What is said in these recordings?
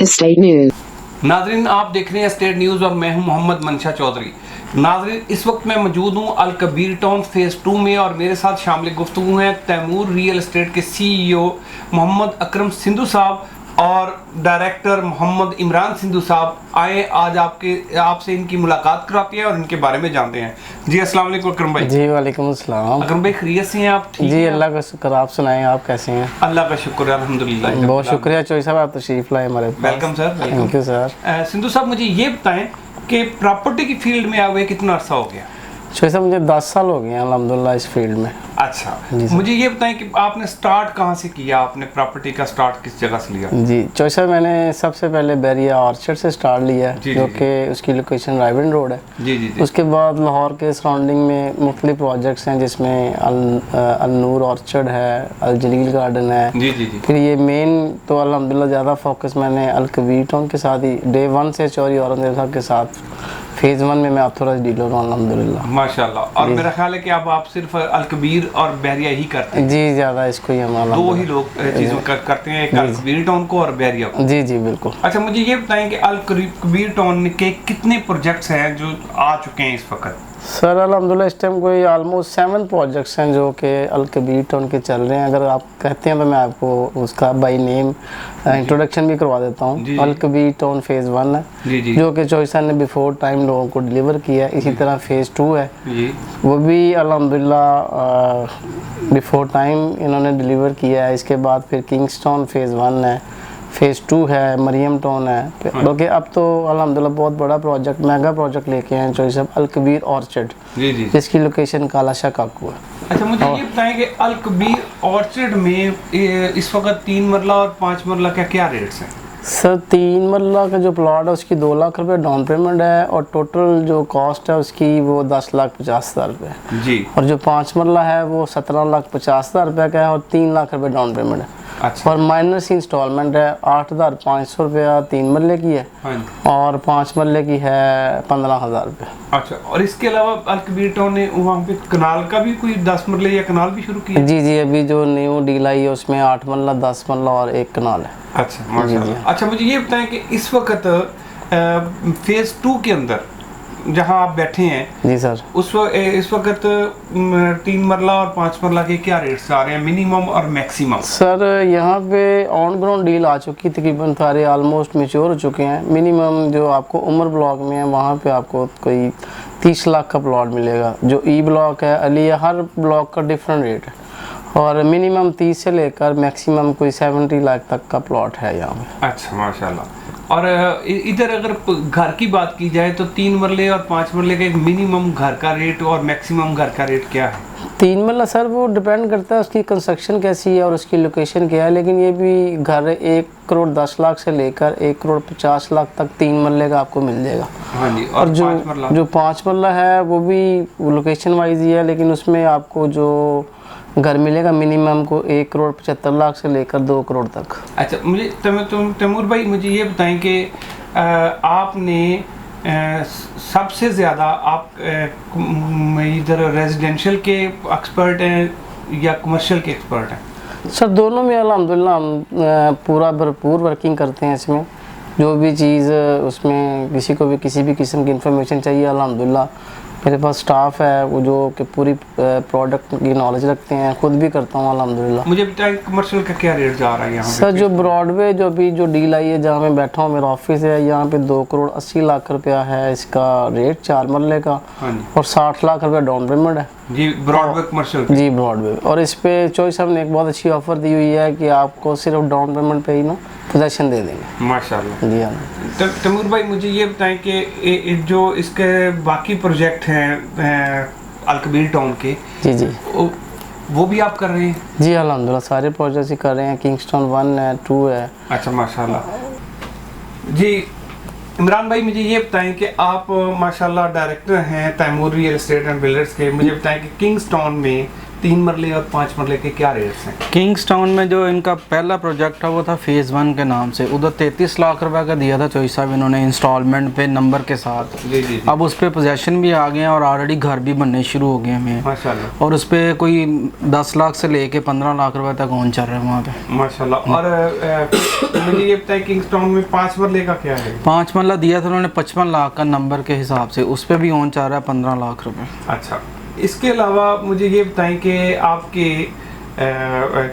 State news. नाजरीन, आप देख रहे हैं स्टेट न्यूज़ और मैं हूं मोहम्मद मंशा चौधरी। नाजरीन, इस वक्त मैं मौजूद हूं अल कबीर टाउन फेज़ 2 में और मेरे साथ शामिल गुफ्तगू हैं तैमूर रियल एस्टेट के CEO मोहम्मद अकरम सिंधु साहब और डायरेक्टर मोहम्मद इमरान सिंधु साहब। आए आज आपसे इनकी मुलाकात कराते हैं और इनके बारे में जानते हैं। जी अस्सलाम वालेकुम अकरम भाई। जी वालेकुम अस्सलाम। अकरम भाई खैरियत से हैं आप? ठीक जी हैं? अल्लाह का शुक्र, आप सुनाएं, आप कैसे हैं? अल्लाह का शुक्र है, अल्हम्दुलिल्लाह। बहुत शुक्रिया चोई साहब, आप तशरीफ़ लाए हमारे पास। Welcome sir. Thank you sir. Sindhu sahab, मुझे ये बताएं कि प्रॉपर्टी की फील्ड में आए हुए कितना अर्सा हो गया? चोई साहब मुझे 10 साल हो गए हैं अल्हम्दुलिल्लाह इस फील्ड में। अच्छा, मुझे ये बताएं कि आपने स्टार्ट कहाँ से किया? आपने प्रॉपर्टी का स्टार्ट किस जगह से लिया? जी चोई साहब, मैंने सबसे पहले बैरिया ऑर्चर्ड से स्टार्ट लिया है, जो कि उसकी लोकेशन राइवन रोड है। जी जी जी। उसके बाद लाहौर के सराउंडिंग में मुख्तलिफ प्रोजेक्ट्स हैं, जिसमें अल नूर ऑर्चर्ड है, अल जलील गार्डन है। जी जी जी। फिर ये मेन तो अल्हम्दुलिल्लाह ज़्यादा फोकस मैंने अल कबीर टाउन के साथ ही डे 1 से चौरी औरंगजेब साहब के साथ फेज़ 1 में मैं ऑथराइज्ड डीलर हूँ अल्हम्दुलिल्लाह। माशाल्लाह। और मेरा ख्याल है कि अब आप सिर्फ अल कबीर और बहरिया ही करते हैं। जी ज़्यादा इसको ही हम दो ही लोग चीज़ों करते हैं, एक अल कबीर टाउन को और बहरिया को। जी जी बिल्कुल। अच्छा, मुझे ये बताएं कि अल कबीर टाउन के कितने प्रोजेक्ट्स हैं जो आ चुके हैं इस वक्त? सर अल्हम्दुलिल्लाह इस टाइम कोई ऑलमोस्ट 7 प्रोजेक्ट्स हैं जो कि अल कबीर टाउन के चल रहे हैं। अगर आप कहते हैं तो मैं आपको उसका बाय नेम इंट्रोडक्शन भी करवा देता हूँ। अल कबीर टाउन फेज़ 1 है, जी जी। जो कि चॉइसन ने बिफोर टाइम लोगों को डिलीवर किया है। इसी तरह फेज़ 2 है जी, वो भी अल्हम्दुलिल्लाह बिफोर टाइम इन्होंने डिलीवर किया है। इसके बाद फिर किंग्स्टन फेज़ 1 है, फेज़ 2 है, मरियम टाउन है। बल्कि अब तो अल्हम्दुलिल्लाह बहुत बड़ा प्रोजेक्ट, मेगा प्रोजेक्ट लेके आए हैं चोई साहब, अल कबीर ऑर्चर्ड, जी जी, जिसकी लोकेशन कालाशाह काकू है। अच्छा, मुझे ये बताएं कि अल कबीर ऑर्चर्ड में इस वक्त 3 मरला और 5 मरला का क्या रेट्स हैं? सर 3 मरला का जो प्लॉट है उसकी 2 लाख रुपए डाउन पेमेंट है और टोटल जो कॉस्ट है उसकी वो 10,50,000 रुपये है जी। और जो 5 मरला है वो 17,50,000 रुपये का है और 3 लाख रुपये डाउन पेमेंट है। अच्छा। और माइनस इंस्टॉलमेंट है 8,500 रुपया 3 मरले की है। हाँ। और 5 मरले की है 15,000 रुपये। अच्छा, और इसके अलावा अल कबीर टाउन ने वहाँ पे कनाल का भी कोई 10 मरले या कनाल भी शुरू किया? जी जी, अभी जो न्यू डील आई है उसमें 8 मरला, 10 मरला और 1 कनाल है। अच्छा माशाल्लाह। अच्छा, मुझे ये बताएं कि इस वक्त फेज़ 2 के अंदर जहां आप बैठे हैं, जी सर, इस वक्त 3 मरला और 5 मरला के क्या रेट्स आ रहे हैं, मिनिमम और मैक्सिमम? सर यहाँ पे ऑन ग्राउंड डील आ चुकी, तकरीबन सारे ऑलमोस्ट मैच्योर हो चुके हैं। मिनिमम जो आपको उमर ब्लॉक में है वहाँ पे आपको कोई 30 लाख का प्लॉट मिलेगा। जो ई ब्लॉक है, अली, हर ब्लॉक का डिफरेंट रेट है और मिनिमम 30 से लेकर मैक्सिमम कोई 70 लाख तक का प्लॉट है यहाँ पे। अच्छा माशाल्लाह। और इधर अगर घर की बात की जाए तो 3 मरले और 5 मरले का एक मिनिमम घर का रेट और मैक्सिमम घर का रेट क्या है? 3 मरला सर वो डिपेंड करता है उसकी कंस्ट्रक्शन कैसी है और उसकी लोकेशन क्या है, लेकिन ये भी घर 1 करोड़ 10 लाख से लेकर 1 करोड़ 50 लाख तक 3 मरले का आपको मिल जाएगा। हाँ जी। और जो 5 मरला है वो भी लोकेशन वाइज ही है, लेकिन उसमें आपको जो घर मिलेगा मिनिमम को 1 करोड़ 75 लाख से लेकर 2 करोड़ तक। अच्छा, मुझे तैमूर भाई मुझे ये बताएं कि आपने सबसे ज़्यादा आप इधर रेजिडेंशियल के एक्सपर्ट हैं या कमर्शियल के एक्सपर्ट हैं? सर दोनों में अल्हम्दुलिल्लाह हम पूरा भरपूर वर्किंग करते हैं। इसमें जो भी चीज़ उसमें किसी को भी किसी भी किस्म की इंफॉर्मेशन चाहिए, अल्हम्दुलिल्लाह मेरे पास स्टाफ है वो जो कि पूरी प्रोडक्ट की नॉलेज रखते हैं, खुद भी करता हूँ अल्हम्दुलिल्लाह। मुझे बताएं कमर्शियल का क्या रेट जा रहा है यहाँ? सर जो ब्रॉडवे जो भी जो डील आई है जहाँ मैं बैठा हूँ, मेरा ऑफिस है, यहाँ पे 2 करोड़ 80 लाख रुपया है इसका रेट 4 मरले का। हाँ जी। और 60 लाख रुपया डाउन पेमेंट है जी, ब्रॉडवे कमर्शियल। जी ब्रॉडवे। और इस पे चॉइस साहब ने एक बहुत अच्छी ऑफर दी हुई है कि आपको सिर्फ डाउन पेमेंट पे ही ना पोजेशन दे देंगे। माशाल्लाह। जी हाँ। तैमूर भाई मुझे ये बताएं कि जो इसके बाकी प्रोजेक्ट हैं अल कबीर टाउन के, जी जी, वो भी आप कर रहे हैं? जी अल्हम्दुलिल्लाह सारे प्रोजेक्ट्स ही कर रहे हैं। किंगस्टन 1 है, 2 है। अच्छा माशाल्लाह। जी इमरान भाई, मुझे ये बताएं कि आप माशाल्लाह डायरेक्टर हैं Taimur real estate and builders के। मुझे बताएं कि किंग्स्टन में 3 मरले और 5 मरले के क्या रेट्स हैं? किंग्सटाउन में जो इनका पहला प्रोजेक्ट था वो था फेज़ 1 के नाम से, उधर 33 लाख रुपए का दिया था चौधरी साहब इन्होंने इंस्टॉलमेंट पे नंबर के साथ। जी जी। अब उस पर पोजेसन भी आ गए हैं और ऑलरेडी घर भी बनने शुरू हो गए हैं माशाल्लाह। और उस पर कोई 10 लाख से लेके 15 लाख रुपए तक ऑन चल रहा है वहाँ पे माशाल्लाह। और मुझे ये बताएं किंग्सटाउन में 5 मरले का क्या है? 5 मरला दिया था उन्होंने 55 लाख का नंबर के हिसाब से, उस पर भी ऑन चल रहा है 15 लाख रुपए। अच्छा, इसके अलावा मुझे ये बताएं कि आपके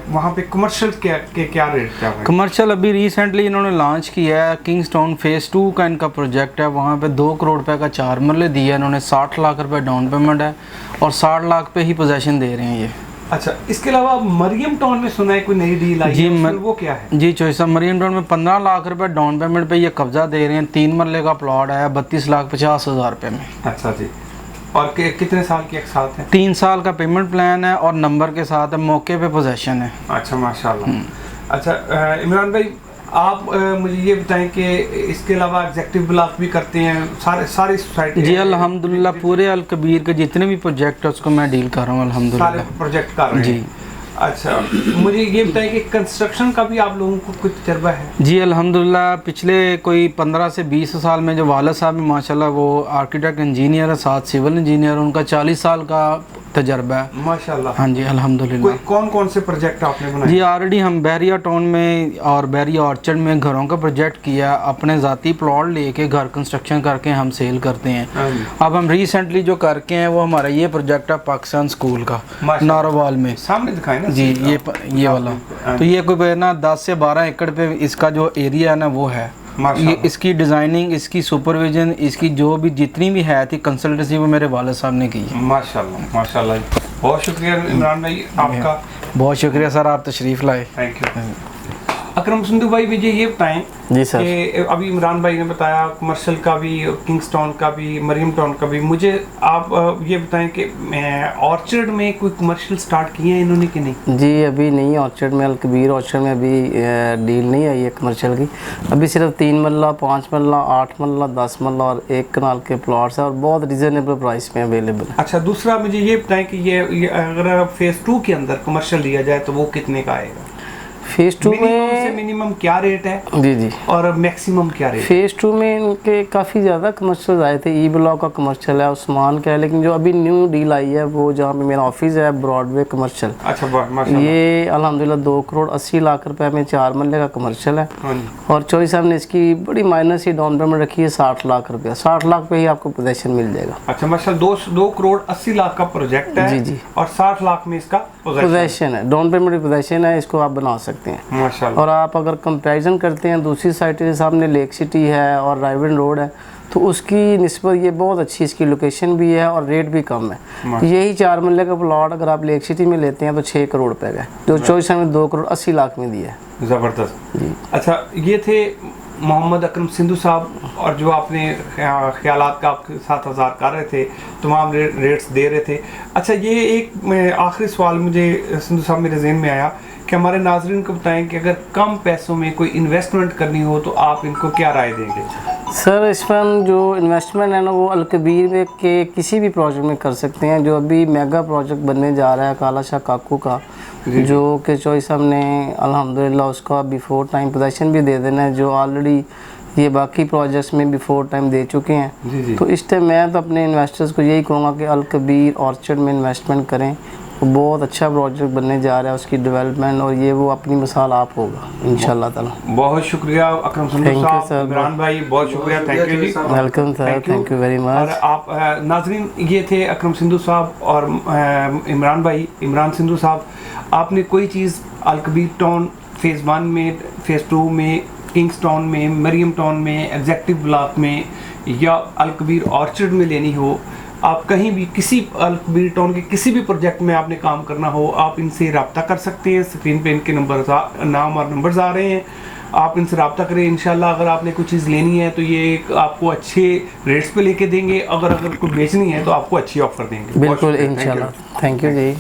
वहाँ पे कमर्शियल क्या रेट क्या है? कमर्शियल अभी रिसेंटली इन्होंने लॉन्च किया है, किंग्सटाउन फेज़ 2 का इनका प्रोजेक्ट है। वहाँ पे 2 करोड़ रुपए का 4 मरले दिया है इन्होंने, 60 लाख रुपए डाउन पेमेंट है और 60 लाख पे ही पोजेसन दे रहे हैं ये। अच्छा, इसके अलावा मरियम टाउन में सुना है कोई नई डील आई है, उसमें वो क्या है? जी चौधरी साहब, मरियम टाउन में 15 लाख रुपए डाउन पेमेंट पे ये कब्जा दे रहे हैं। 3 मरले का प्लॉट है 32,50,000 रुपए में। अच्छा जी। और कितने साल की एक साथ है? 3 साल का पेमेंट प्लान है और नंबर के साथ है, मौके पे पोजेसन है। अच्छा माशाल्लाह। अच्छा इमरान भाई, आप मुझे ये बताएं कि इसके अलावा एग्जेक्टिव ब्लॉक भी करते हैं सारी सोसाइटी? जी अल्हम्दुलिल्लाह, पूरे अल कबीर के जितने भी प्रोजेक्ट है उसको मैं डील कर रहा हूँ अल्हम्दुलिल्लाह। सारे प्रोजेक्ट कर रहे हैं जी। अच्छा, मुझे ये बताएं कि कंस्ट्रक्शन का भी आप लोगों को कुछ तजर्बा है? जी अल्हम्दुलिल्लाह, पिछले कोई 15 से 20 साल में जो वालिद साहब हैं माशाल्लाह वो आर्किटेक्ट इंजीनियर है, साथ सिविल इंजीनियर, उनका 40 साल का तजर्बा है माशाल्लाह। हाँ जी अल्हम्दुलिल्लाह। कौन कौन से प्रोजेक्ट आपने बनाए? जी ऑलरेडी हम बैरिया टाउन में और बैरिया ऑर्चर्ड में घरों का प्रोजेक्ट किया, अपने ज़ाती प्लॉट लेके घर कंस्ट्रक्शन करके हम सेल करते हैं। अब हम रिसेंटली जो करके हैं वो हमारा ये प्रोजेक्ट है पाकिस्तान स्कूल का नारोवाल में, सामने दिखाए ना जी ये वाला। तो ये कोई ना 10 से 12 एकड़ पे इसका जो एरिया है ना वो है। ये इसकी डिज़ाइनिंग, इसकी सुपरविजन, इसकी जो भी जितनी भी है थी कंसल्टेंसी वो मेरे वालिद साहब ने की है। माशाल्लाह माशाल्लाह। बहुत शुक्रिया इमरान भाई आपका। बहुत शुक्रिया सर, आप तशरीफ़ लाए। Thank you. अकरम सिंधु भाई, मुझे ये बताएं जी सर कि अभी इमरान भाई ने बताया कमर्शियल का भी, किंग्सटाउन का भी, मरियम टाउन का भी, मुझे आप ये बताएं कि ऑर्चर्ड में कोई कमर्शियल स्टार्ट किए हैं इन्होंने कि नहीं? जी अभी नहीं, ऑर्चर्ड में, अल कबीर ऑर्चर्ड में अभी डील नहीं आई है कमर्शियल की। अभी सिर्फ 3 मरला, 5 मरला, 8 मरला, 10 मरला और 1 कनाल के प्लॉट्स हैं और बहुत रिजनेबल प्राइस में अवेलेबल है। अच्छा, दूसरा मुझे ये बताएं कि ये अगर फेज़ 2 के अंदर कमर्शियल लिया जाए तो वो कितने का आएगा? फेज़ 2 में मिनिमम क्या रेट है जी जी और मैक्सिमम क्या रेट? फेज़ 2 में इनके काफ़ी ज़्यादा कमर्शियल आए थे। ई ब्लॉक का कमर्शियल है, उस्मान का है, लेकिन जो अभी न्यू डील आई है वो जहाँ पे मेरा ऑफिस है ब्रॉडवे कमर्शियल। अच्छा माशाल्लाह। ये अल्हम्दुलिल्लाह 2 करोड़ 80 लाख रुपए में 4 मरले का कमर्शियल है और चौधरी साहब ने इसकी बड़ी माइनर सी डाउन पेमेंट रखी है 60 लाख रुपया। 60 लाख पे ही आपको पोजेसन मिल जाएगा। अच्छा माशाल्लाह, 2 करोड़ 80 लाख का प्रोजेक्ट है। जी जी। और 60 लाख में इसका पोजेसन है, डाउन पेमेंट पोजेसन है, इसको आप बना सकते हैं माशाल्लाह। और आप अगर कंपैरिजन करते हैं दूसरी साइट के सामने लेक सिटी है और राइवन रोड है तो उसकी निस्बत ये बहुत अच्छी इसकी लोकेशन भी है और रेट भी कम है। यही 4 मरले का प्लॉट अगर आप लेक सिटी में लेते हैं तो 6 करोड़ रुपए का है, जो चौधरी साहब ने 2 करोड़ 80 लाख में दिया है। ज़बरदस्त जी। अच्छा, ये थे मोहम्मद अकरम सिंधु साहब और जो आपने ख्यालात का आपके साथ हज़ार कर रहे थे, तमाम रेट्स दे रहे थे। अच्छा, ये एक आखिरी सवाल मुझे सिंधु साहब मेरे जहन में आया कि हमारे नाजरीन को बताएं कि अगर कम पैसों में कोई इन्वेस्टमेंट करनी हो तो आप इनको क्या राय देंगे? सर इसमें हम जो इन्वेस्टमेंट है ना वो अल कबीर में के किसी भी प्रोजेक्ट में कर सकते हैं। जो अभी मेगा प्रोजेक्ट बनने जा रहा है काला शाह काकू का, जो कि चौधरी साहब ने अल्हम्दुलिल्लाह उसका बिफोर टाइम पोजीशन भी दे देना है, जो ऑलरेडी ये बाकी प्रोजेक्ट्स में बिफोर टाइम दे चुके हैं। तो इस टाइम मैं तो अपने इन्वेस्टर्स को यही कहूँगा कि अल कबीर ऑर्चर्ड में इन्वेस्टमेंट करें। वो बहुत अच्छा प्रोजेक्ट बनने जा रहा है, उसकी डेवलपमेंट और ये वो अपनी मिसाल आप होगा इंशाल्लाह ताला। बहुत शुक्रिया अकरम सिंधु साहब, इमरान भाई बहुत शुक्रिया, thank you ji. Welcome sir, thank you very much. और आप नाजरीन, ये थे अकरम सिंधु साहब और इमरान भाई, इमरान सिंधु साहब। आपने कोई चीज़ अल कबीर टाउन फेज़ 1 में, फेज़ 2 में, किंग्सटाउन में, मरियम टाउन में, एग्जेक्टिव ब्लॉक में या अल कबीर ऑर्चर्ड में लेनी हो, आप कहीं भी किसी अल कबीर टाउन के किसी भी प्रोजेक्ट में आपने काम करना हो, आप इनसे रब्ता कर सकते हैं। स्क्रीन पे इनके नाम और नंबर्स आ रहे हैं, आप इनसे रब्ता करें। इंशाल्लाह अगर आपने कोई चीज़ लेनी है तो ये आपको अच्छे रेट्स पे लेके देंगे, अगर कोई बेचनी है तो आपको अच्छी ऑफर देंगे। बिल्कुल इंशाल्लाह, थैंक यू जी।